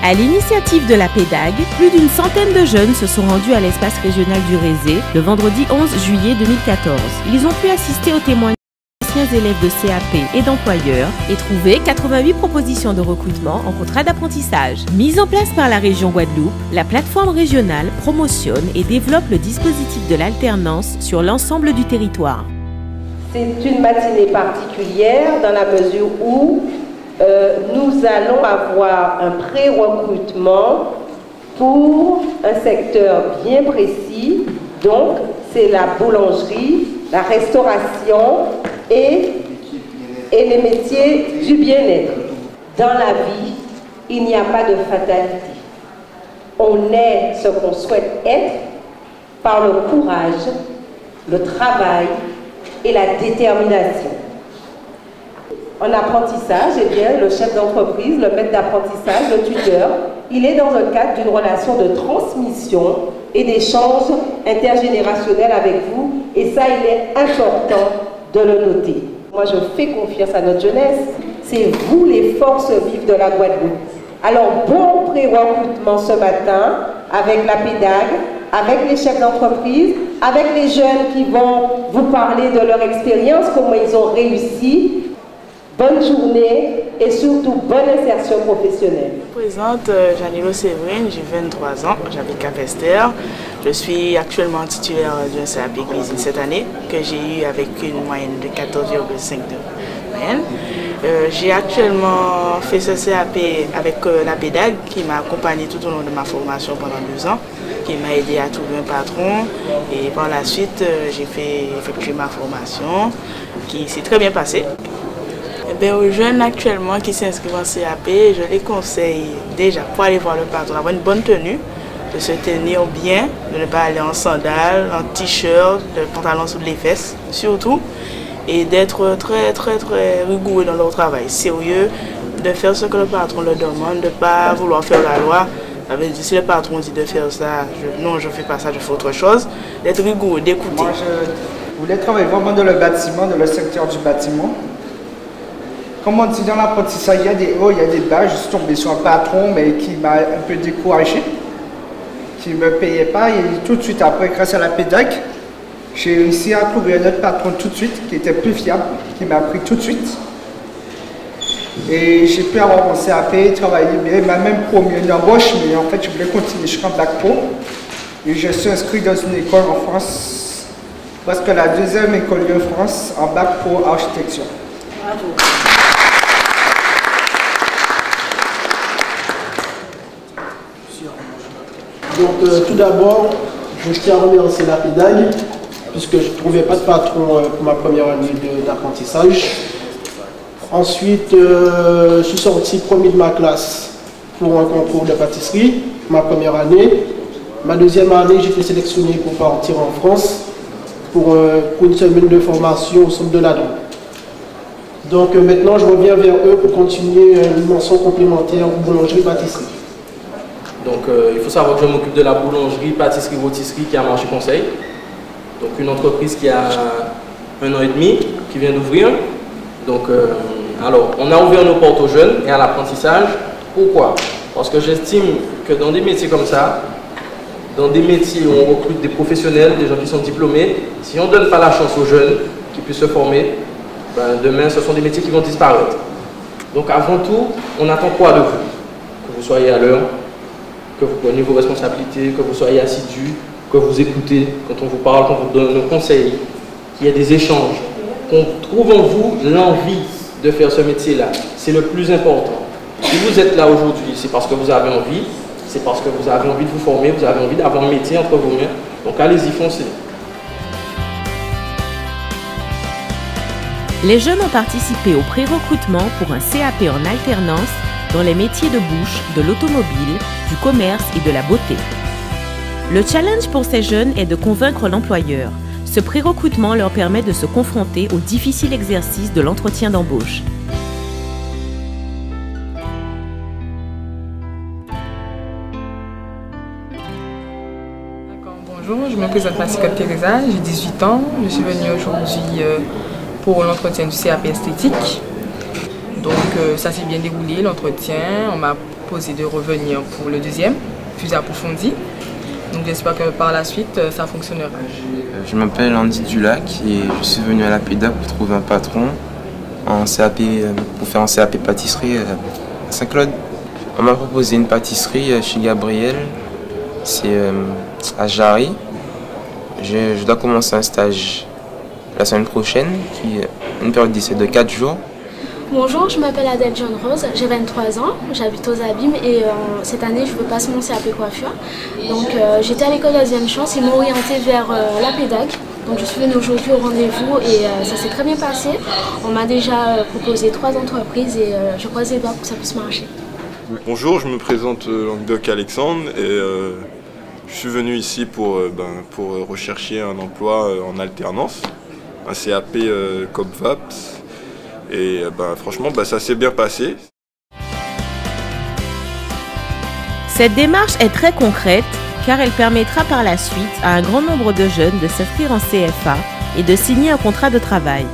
À l'initiative de la PEDAG, plus d'une centaine de jeunes se sont rendus à l'espace régional du Rézé le vendredi 11 juillet 2014. Ils ont pu assister aux témoignages d'anciens élèves de CAP et d'employeurs et trouver 88 propositions de recrutement en contrat d'apprentissage. Mise en place par la région Guadeloupe, la plateforme régionale promotionne et développe le dispositif de l'alternance sur l'ensemble du territoire. C'est une matinée particulière dans la mesure où nous allons avoir un pré-recrutement pour un secteur bien précis. Donc, c'est la boulangerie, la restauration et les métiers du bien-être. Dans la vie, il n'y a pas de fatalité. On est ce qu'on souhaite être par le courage, le travail et la détermination. En apprentissage, eh bien, le chef d'entreprise, le maître d'apprentissage, le tuteur, il est dans le cadre d'une relation de transmission et d'échange intergénérationnel avec vous. Et ça, il est important de le noter. Moi, je fais confiance à notre jeunesse. C'est vous les forces vives de la Guadeloupe. Alors, bon pré-recrutement ce matin avec la PEDAG, avec les chefs d'entreprise, avec les jeunes qui vont vous parler de leur expérience, comment ils ont réussi. Bonne journée et surtout bonne insertion professionnelle. Je me présente Janilo Séverine, j'ai 23 ans, j'habite Cap-Esther. Je suis actuellement titulaire d'un CAP cuisine cette année que j'ai eu avec une moyenne de 14,5 de moyenne. J'ai actuellement fait ce CAP avec la PEDAG qui m'a accompagné tout au long de ma formation pendant 2 ans, qui m'a aidé à trouver un patron et par la suite j'ai fait effectuer ma formation qui s'est très bien passée. Aux jeunes actuellement qui s'inscrivent en CAP, je les conseille déjà pour aller voir le patron, d'avoir une bonne tenue, de se tenir bien, de ne pas aller en sandales, en t-shirt, de pantalon sous les fesses surtout, et d'être très rigoureux dans leur travail, sérieux, de faire ce que le patron leur demande, de ne pas vouloir faire la loi. Si le patron dit de faire ça, non je ne fais pas ça, je fais autre chose, d'être rigoureux, d'écouter. Moi je voulais travailler vraiment dans le bâtiment, dans le secteur du bâtiment. Comme on dit dans l'apprentissage, il y a des hauts, il y a des bas. Je suis tombé sur un patron mais qui m'a un peu découragé, qui ne me payait pas. Et tout de suite après, grâce à la PEDAG, j'ai réussi à trouver un autre patron tout de suite, qui était plus fiable, qui m'a pris tout de suite. Et j'ai pu avoir mon CAP, travailler bien. Il m'a même promis une embauche, mais en fait, je voulais continuer jusqu'en Bac Pro. Et je suis inscrit dans une école en France, parce que la deuxième école de France en Bac Pro architecture. Bravo. Donc tout d'abord, je tiens à remercier la PEDAG, puisque je ne trouvais pas de patron pour ma première année d'apprentissage. Ensuite, je suis sorti premier de ma classe pour un concours de pâtisserie, ma première année. Ma deuxième année, j'ai été sélectionné pour partir en France pour une semaine de formation au centre de la Dent. Donc maintenant, je reviens vers eux pour continuer une mention complémentaire en boulangerie-pâtisserie. Donc il faut savoir que je m'occupe de la boulangerie, pâtisserie, rôtisserie qui est à Marché Conseil. Donc une entreprise qui a 1 an et demi, qui vient d'ouvrir. Donc alors on a ouvert nos portes aux jeunes et à l'apprentissage. Pourquoi? Parce que j'estime que dans des métiers comme ça, dans des métiers où on recrute des professionnels, des gens qui sont diplômés, si on ne donne pas la chance aux jeunes qui puissent se former, ben demain ce sont des métiers qui vont disparaître. Donc avant tout, on attend quoi de vous? Que vous soyez à l'heure, que vous preniez vos responsabilités, que vous soyez assidus, que vous écoutez quand on vous parle, qu'on vous donne nos conseils, qu'il y ait des échanges, qu'on trouve en vous l'envie de faire ce métier-là. C'est le plus important. Si vous êtes là aujourd'hui, c'est parce que vous avez envie, c'est parce que vous avez envie de vous former, vous avez envie d'avoir un métier entre vos mains. Donc allez-y, foncez. Les jeunes ont participé au pré-recrutement pour un CAP en alternance dans les métiers de bouche, de l'automobile, du commerce et de la beauté. Le challenge pour ces jeunes est de convaincre l'employeur. Ce pré-recrutement leur permet de se confronter au difficile exercice de l'entretien d'embauche. Bonjour, je me présente Massica Teresa, j'ai 18 ans. Je suis venue aujourd'hui pour l'entretien du CAP esthétique. Donc ça s'est bien déroulé, l'entretien. On m'a proposé de revenir pour le deuxième, plus approfondi. Donc j'espère que par la suite, ça fonctionnera. Je m'appelle Andy Dulac et je suis venu à la PEDAG pour trouver un patron en CAP, pour faire un CAP pâtisserie à Saint-Claude. On m'a proposé une pâtisserie chez Gabriel, c'est à Jarry. Je dois commencer un stage la semaine prochaine, qui est une période d'essai de 4 jours. Bonjour, je m'appelle Adèle John Rose, j'ai 23 ans, j'habite aux Abîmes et cette année je veux passer mon CAP coiffure. Donc j'étais à l'école Deuxième Chance, ils m'ont orienté vers la PEDAG. Donc je suis venue aujourd'hui au rendez-vous et ça s'est très bien passé. On m'a déjà proposé 3 entreprises et je croise les doigts pour que ça puisse marcher. Bonjour, je me présente Languedoc Alexandre et je suis venu ici pour rechercher un emploi en alternance, un CAP COP-VAPS. Et franchement, ça s'est bien passé. Cette démarche est très concrète car elle permettra par la suite à un grand nombre de jeunes de s'inscrire en CFA et de signer un contrat de travail.